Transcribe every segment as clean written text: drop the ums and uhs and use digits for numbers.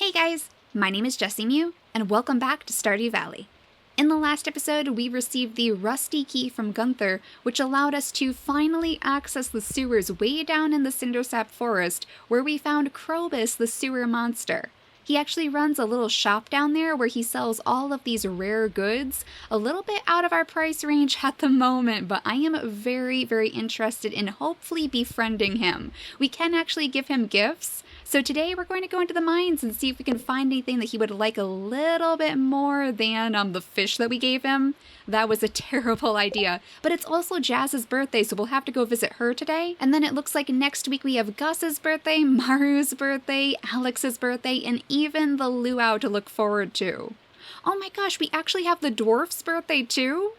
Hey guys, my name is JessiMew, and welcome back to Stardew Valley. In the last episode, we received the rusty key from Gunther, which allowed us to finally access the sewers way down in the Cindersap Forest, where we found Krobus, the sewer monster. He actually runs a little shop down there where he sells all of these rare goods, a little bit out of our price range at the moment, but I am very, very interested in hopefully befriending him. We can actually give him gifts. So today we're going to go into the mines and see if we can find anything that he would like a little bit more than the fish that we gave him. That was a terrible idea. But it's also Jazz's birthday, so we'll have to go visit her today. And then it looks like next week we have Gus's birthday, Maru's birthday, Alex's birthday, and even the luau to look forward to. Oh my gosh, we actually have the dwarf's birthday too?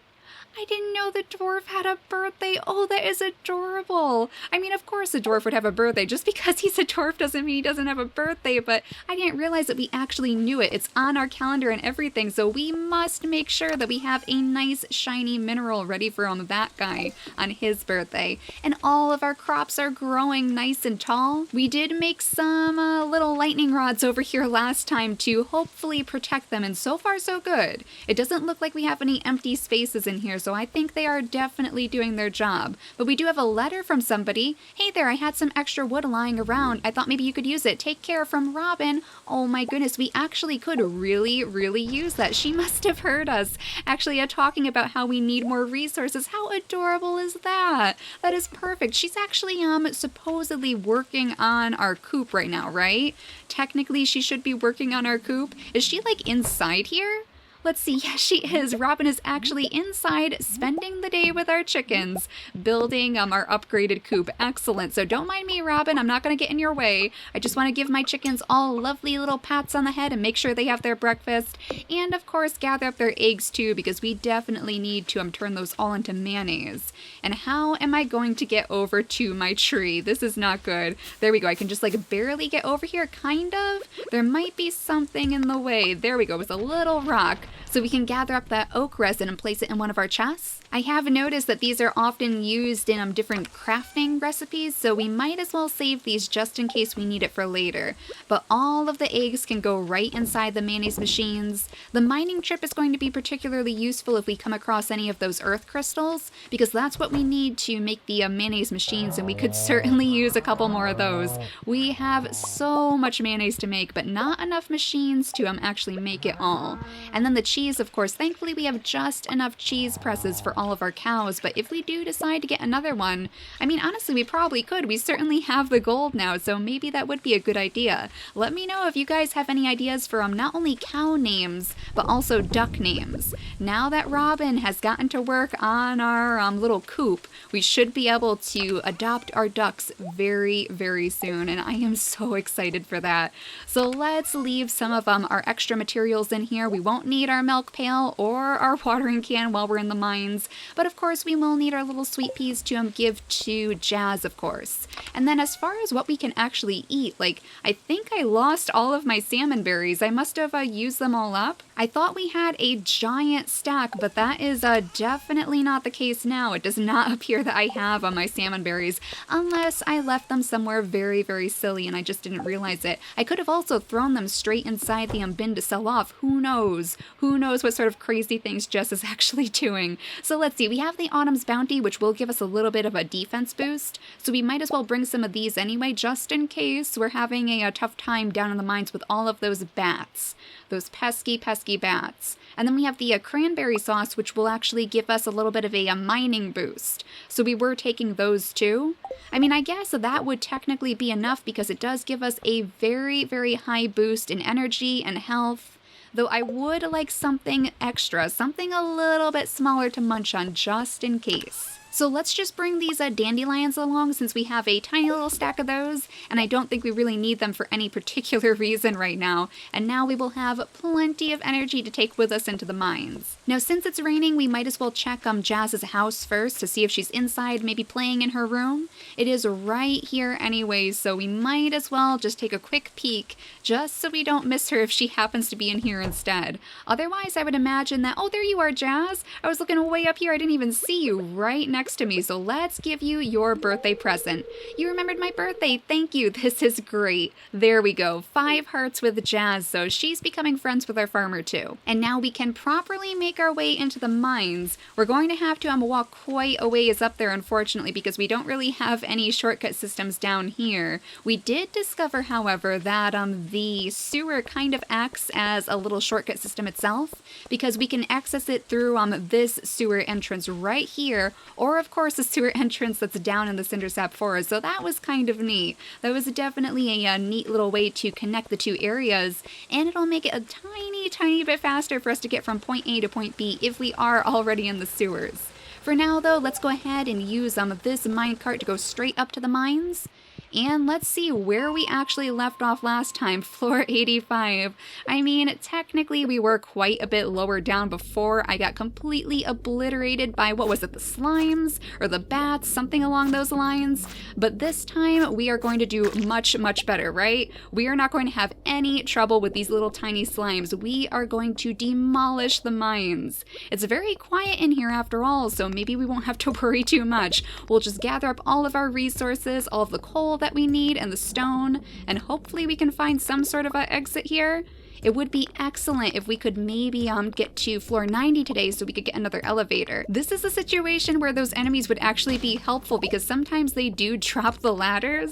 I didn't know the dwarf had a birthday. Oh, that is adorable. I mean, of course a dwarf would have a birthday. Just because he's a dwarf doesn't mean he doesn't have a birthday, but I didn't realize that we actually knew it. It's on our calendar and everything, so we must make sure that we have a nice shiny mineral ready for that guy on his birthday. And all of our crops are growing nice and tall. We did make some little lightning rods over here last time to hopefully protect them, and so far so good. It doesn't look like we have any empty spaces in here, so I think they are definitely doing their job. But we do have a letter from somebody. Hey there, I had some extra wood lying around. I thought maybe you could use it. Take care, from Robin. Oh my goodness, we actually could really use that. She must have heard us actually talking about how we need more resources. How adorable is that? That is perfect. She's actually supposedly working on our coop right now, right? Technically, she should be working on our coop. Is she like inside here? Let's see, yes she is. Robin is actually inside spending the day with our chickens, building our upgraded coop. Excellent. So don't mind me, Robin. I'm not going to get in your way. I just want to give my chickens all lovely little pats on the head and make sure they have their breakfast. And of course, gather up their eggs too, because we definitely need to turn those all into mayonnaise. And how am I going to get over to my tree? This is not good. There we go. I can just like barely get over here, kind of. There might be something in the way. There we go, with a little rock. So we can gather up that oak resin and place it in one of our chests. I have noticed that these are often used in different crafting recipes, so we might as well save these just in case we need it for later. But all of the eggs can go right inside the mayonnaise machines. The mining trip is going to be particularly useful if we come across any of those earth crystals, because that's what we need to make the mayonnaise machines, and we could certainly use a couple more of those. We have so much mayonnaise to make, but not enough machines to actually make it all. And then the cheese, of course. Thankfully, we have just enough cheese presses for all of our cows, but if we do decide to get another one, I mean, honestly, we probably could. We certainly have the gold now, so maybe that would be a good idea. Let me know if you guys have any ideas for not only cow names, but also duck names. Now that Robin has gotten to work on our little coop, we should be able to adopt our ducks very soon, and I am so excited for that. So let's leave some of our extra materials in here. We won't need our milk pail or our watering can while we're in the mines, but of course we will need our little sweet peas to give to Jazz, of course. And then as far as what we can actually eat, like, I think I lost all of my salmon berries. I must have used them all up. I thought we had a giant stack, but that is definitely not the case now. It does not appear that I have my salmon berries, unless I left them somewhere very silly and I just didn't realize it. I could have also thrown them straight inside the bin to sell off. Who knows? Who knows what sort of crazy things Jess is actually doing. So let's see, we have the Autumn's Bounty, which will give us a little bit of a defense boost, so we might as well bring some of these anyway, just in case we're having a tough time down in the mines with all of those bats. Those pesky bats. And then we have the cranberry sauce, which will actually give us a little bit of a mining boost. So we were taking those too. I mean, I guess that would technically be enough because it does give us a very high boost in energy and health. Though I would like something extra, something a little bit smaller to munch on just in case. So let's just bring these dandelions along since we have a tiny little stack of those, and I don't think we really need them for any particular reason right now. And now we will have plenty of energy to take with us into the mines. Now since it's raining, we might as well check Jazz's house first to see if she's inside, maybe playing in her room. It is right here anyways, so we might as well just take a quick peek, just so we don't miss her if she happens to be in here instead. Otherwise, I would imagine that, oh, there you are, Jazz. I was looking way up here, I didn't even see you, right next next to me, so let's give you your birthday present. You remembered my birthday, thank you, this is great. There we go, 5 hearts with Jazz, so she's becoming friends with our farmer too. And now we can properly make our way into the mines. We're going to have to walk quite a ways up there, unfortunately, because we don't really have any shortcut systems down here. We did discover, however, that the sewer kind of acts as a little shortcut system itself, because we can access it through this sewer entrance right here, or of course a sewer entrance that's down in the Cindersap Forest, so that was kind of neat. That was definitely a neat little way to connect the two areas, and it'll make it a tiny bit faster for us to get from point A to point B if we are already in the sewers. For now though, let's go ahead and use this minecart to go straight up to the mines. And let's see where we actually left off last time, floor 85. I mean, technically we were quite a bit lower down before I got completely obliterated by, what was it, the slimes or the bats, something along those lines. But this time we are going to do much better, right? We are not going to have any trouble with these little tiny slimes. We are going to demolish the mines. It's very quiet in here after all, so maybe we won't have to worry too much. We'll just gather up all of our resources, all of the coal that we need and the stone, and hopefully we can find some sort of an exit here. It would be excellent if we could maybe get to floor 90 today so we could get another elevator. This is a situation where those enemies would actually be helpful because sometimes they do drop the ladders.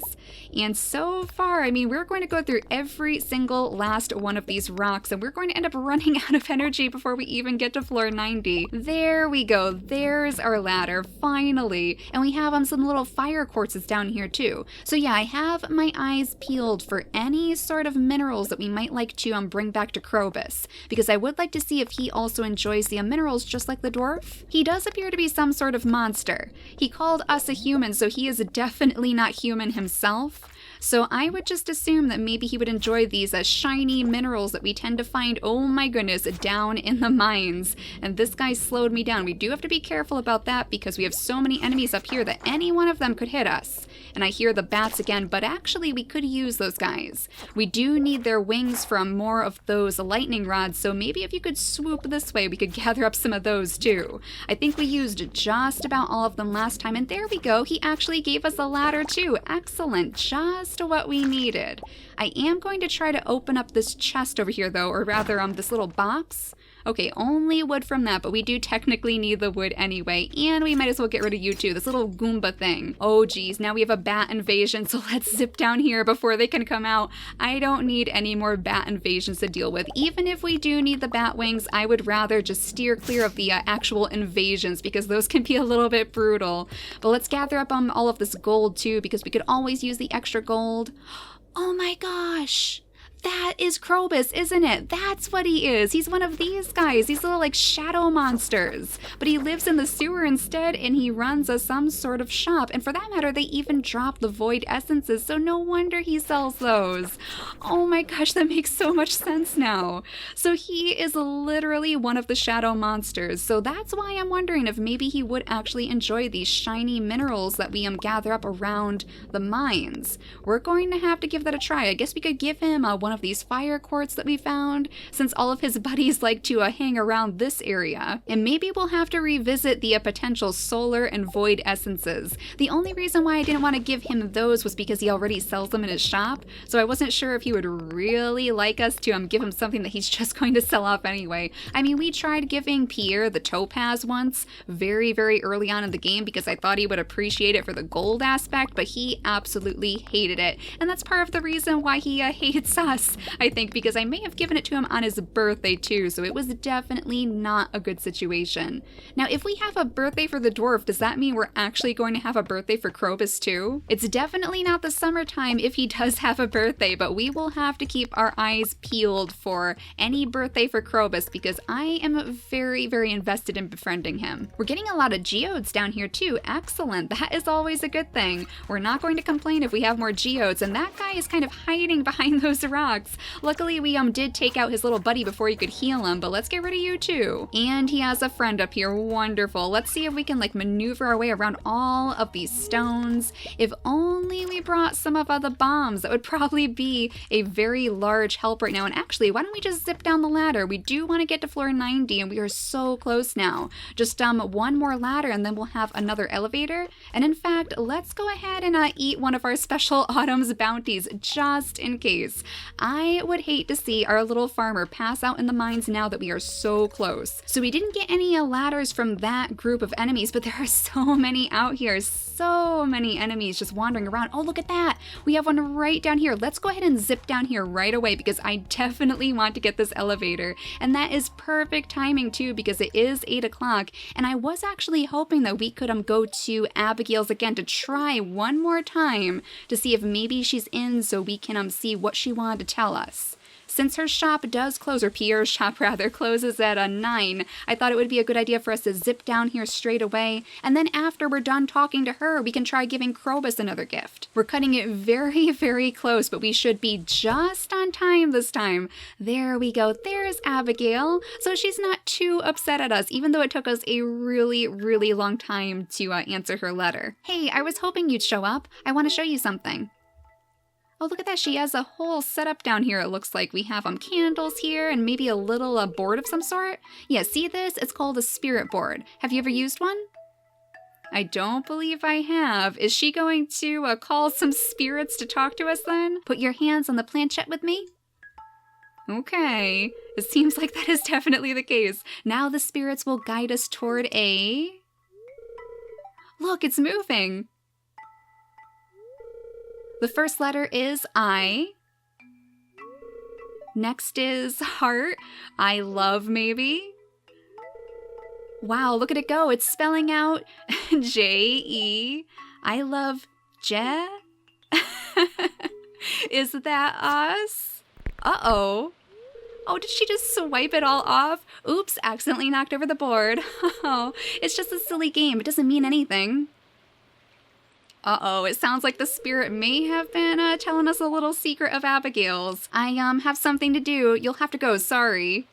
And so far, I mean, we're going to go through every single last one of these rocks and we're going to end up running out of energy before we even get to floor 90. There we go. There's our ladder, finally. And we have some little fire quartzes down here too. So yeah, I have my eyes peeled for any sort of minerals that we might like to bring back to Krobus, because I would like to see if he also enjoys the minerals just like the dwarf. He does appear to be some sort of monster. He called us a human, so he is definitely not human himself. So I would just assume that maybe he would enjoy these shiny minerals that we tend to find, oh my goodness, down in the mines. And this guy slowed me down. We do have to be careful about that because we have so many enemies up here that any one of them could hit us. And I hear the bats again, but actually we could use those guys. We do need their wings from more of those lightning rods, so maybe if you could swoop this way, we could gather up some of those too. I think we used just about all of them last time, and there we go. He actually gave us a ladder too. Excellent. Just what we needed. I am going to try to open up this chest over here though, or rather this little box. Okay, only wood from that, but we do technically need the wood anyway, and we might as well get rid of you too, this little Goomba thing. Oh geez, now we have a bat invasion, so let's zip down here before they can come out. I don't need any more bat invasions to deal with. Even if we do need the bat wings, I would rather just steer clear of the actual invasions because those can be a little bit brutal. But let's gather up all of this gold too, because we could always use the extra gold. Oh my gosh! That is Krobus, isn't it? That's what he is. He's one of these guys, these little shadow monsters. But he lives in the sewer instead, and he runs some sort of shop. And for that matter, they even drop the void essences, so no wonder he sells those. Oh my gosh, that makes so much sense now. So he is literally one of the shadow monsters. So that's why I'm wondering if maybe he would actually enjoy these shiny minerals that we gather up around the mines. We're going to have to give that a try. I guess we could give him one of these fire quartz that we found, since all of his buddies like to hang around this area. And maybe we'll have to revisit the potential solar and void essences. The only reason why I didn't want to give him those was because he already sells them in his shop, so I wasn't sure if he would really like us to give him something that he's just going to sell off anyway. I mean, we tried giving Pierre the topaz once, very early on in the game, because I thought he would appreciate it for the gold aspect, but he absolutely hated it. And that's part of the reason why he hates us. I think, because I may have given it to him on his birthday too, so it was definitely not a good situation. Now, if we have a birthday for the dwarf, does that mean we're actually going to have a birthday for Krobus too? It's definitely not the summertime if he does have a birthday, but we will have to keep our eyes peeled for any birthday for Krobus because I am very invested in befriending him. We're getting a lot of geodes down here too. Excellent. That is always a good thing. We're not going to complain if we have more geodes, and that guy is kind of hiding behind those rocks. Luckily, we did take out his little buddy before he could heal him, but let's get rid of you too. And he has a friend up here. Wonderful. Let's see if we can maneuver our way around all of these stones. If only we brought some of the bombs, that would probably be a very large help right now. And actually, why don't we just zip down the ladder? We do want to get to floor 90 and we are so close now. Just one more ladder and then we'll have another elevator. And in fact, let's go ahead and eat one of our special Autumn's bounties just in case. I would hate to see our little farmer pass out in the mines now that we are so close. So we didn't get any ladders from that group of enemies, but there are so many out here. So many enemies just wandering around. Oh, look at that. We have one right down here. Let's go ahead and zip down here right away because I definitely want to get this elevator. And that is perfect timing too because it is 8 o'clock. And I was actually hoping that we could go to Abigail's again to try one more time to see if maybe she's in so we can see what she wanted to tell us. Since her shop does close, or Pierre's shop rather, closes at 9, I thought it would be a good idea for us to zip down here straight away, and then after we're done talking to her, we can try giving Krobus another gift. We're cutting it very, very close, but we should be just on time this time. There we go. There's Abigail. So she's not too upset at us, even though it took us a really, really long time to answer her letter. Hey, I was hoping you'd show up. I want to show you something. Oh, look at that. She has a whole setup down here. It looks like we have candles here and maybe a little board of some sort. Yeah, see this? It's called a spirit board. Have you ever used one? I don't believe I have. Is she going to call some spirits to talk to us then? Put your hands on the planchette with me. Okay. It seems like that is definitely the case. Now the spirits will guide us toward a... Look, it's moving. The first letter is I. Next is heart. I love maybe. Wow, look at it go. It's spelling out J-E. I love Je. Is that us? Uh-oh. Oh, did she just swipe it all off? Oops, accidentally knocked over the board. Oh, it's just a silly game. It doesn't mean anything. Uh-oh, it sounds like the spirit may have been telling us a little secret of Abigail's. I have something to do. You'll have to go, sorry.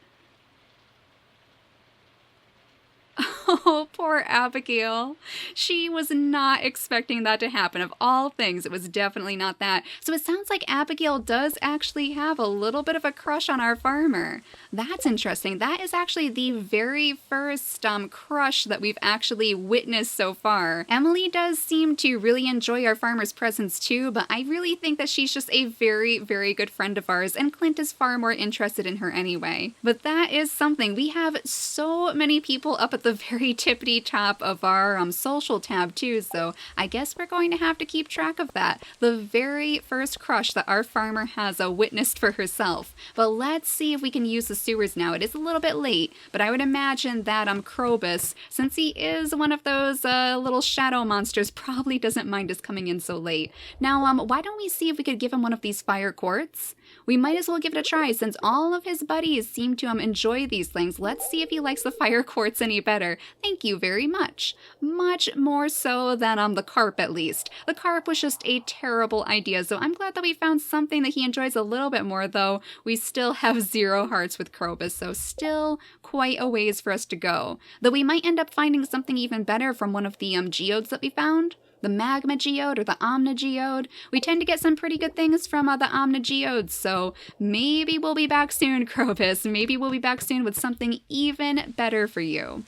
Oh, poor Abigail. She was not expecting that to happen. Of all things, it was definitely not that. So it sounds like Abigail does actually have a little bit of a crush on our farmer. That's interesting. That is actually the very first crush that we've actually witnessed so far. Emily does seem to really enjoy our farmer's presence too, but I really think that she's just a very, very good friend of ours, and Clint is far more interested in her anyway. But that is something. We have so many people up at the very tippity top of our social tab too, so I guess we're going to have to keep track of that. The very first crush that our farmer has witnessed for herself. But let's see if we can use the sewers now. It is a little bit late, but I would imagine that Krobus, since he is one of those little shadow monsters, probably doesn't mind us coming in so late. Now, why don't we see if we could give him one of these fire quartz? We might as well give it a try since all of his buddies seem to enjoy these things. Let's see if he likes the fire quartz any better. Thank you very much. Much more so than the carp, at least. The carp was just a terrible idea, so I'm glad that we found something that he enjoys a little bit more, though we still have 0 hearts with Krobus, so still quite a ways for us to go. Though we might end up finding something even better from one of the geodes that we found. The magma geode or the omni geode. We tend to get some pretty good things from the omni geodes, so maybe we'll be back soon, Krobus. Maybe we'll be back soon with something even better for you.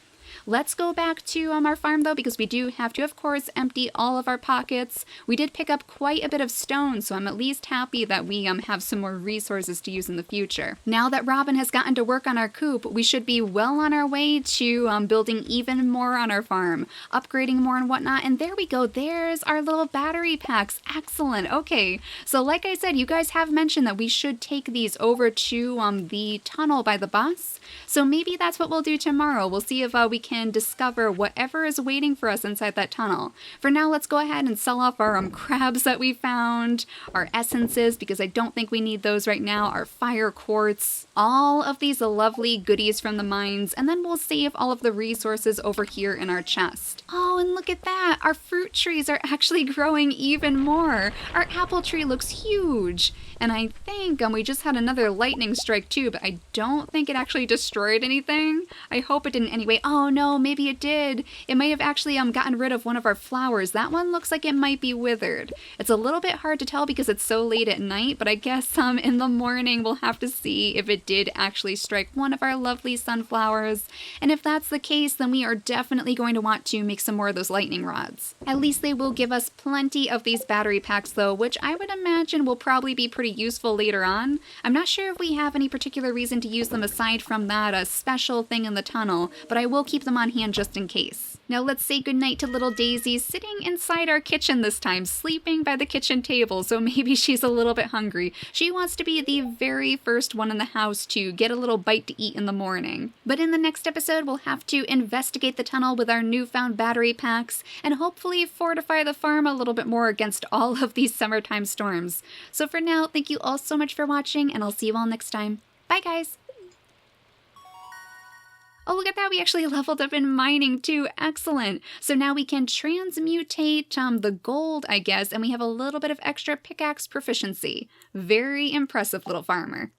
Let's go back to our farm, though, because we do have to, of course, empty all of our pockets. We did pick up quite a bit of stone, so I'm at least happy that we have some more resources to use in the future. Now that Robin has gotten to work on our coop, we should be well on our way to building even more on our farm, upgrading more and whatnot. And there we go. There's our little battery packs. Excellent. Okay, so like I said, you guys have mentioned that we should take these over to the tunnel by the bus. So maybe that's what we'll do tomorrow. We'll see if we can discover whatever is waiting for us inside that tunnel. For now, let's go ahead and sell off our crabs that we found, our essences, because I don't think we need those right now, our fire quartz, all of these lovely goodies from the mines, and then we'll save all of the resources over here in our chest. Oh, and look at that! Our fruit trees are actually growing even more! Our apple tree looks huge! And I think we just had another lightning strike too, but I don't think it actually destroyed anything. I hope it didn't anyway. Oh no, no, maybe it did. It might have actually gotten rid of one of our flowers. That one looks like it might be withered. It's a little bit hard to tell because it's so late at night, but I guess in the morning we'll have to see if it did actually strike one of our lovely sunflowers. And if that's the case, then we are definitely going to want to make some more of those lightning rods. At least they will give us plenty of these battery packs though, which I would imagine will probably be pretty useful later on. I'm not sure if we have any particular reason to use them aside from that special thing in the tunnel, but I will keep them on hand just in case. Now let's say goodnight to little Daisy, sitting inside our kitchen this time, sleeping by the kitchen table, so maybe she's a little bit hungry. She wants to be the very first one in the house to get a little bite to eat in the morning. But in the next episode, we'll have to investigate the tunnel with our newfound battery packs, and hopefully fortify the farm a little bit more against all of these summertime storms. So for now, thank you all so much for watching, and I'll see you all next time. Bye guys! Oh, look at that, we actually leveled up in mining too, excellent! So now we can transmutate the gold, I guess, and we have a little bit of extra pickaxe proficiency. Very impressive little farmer.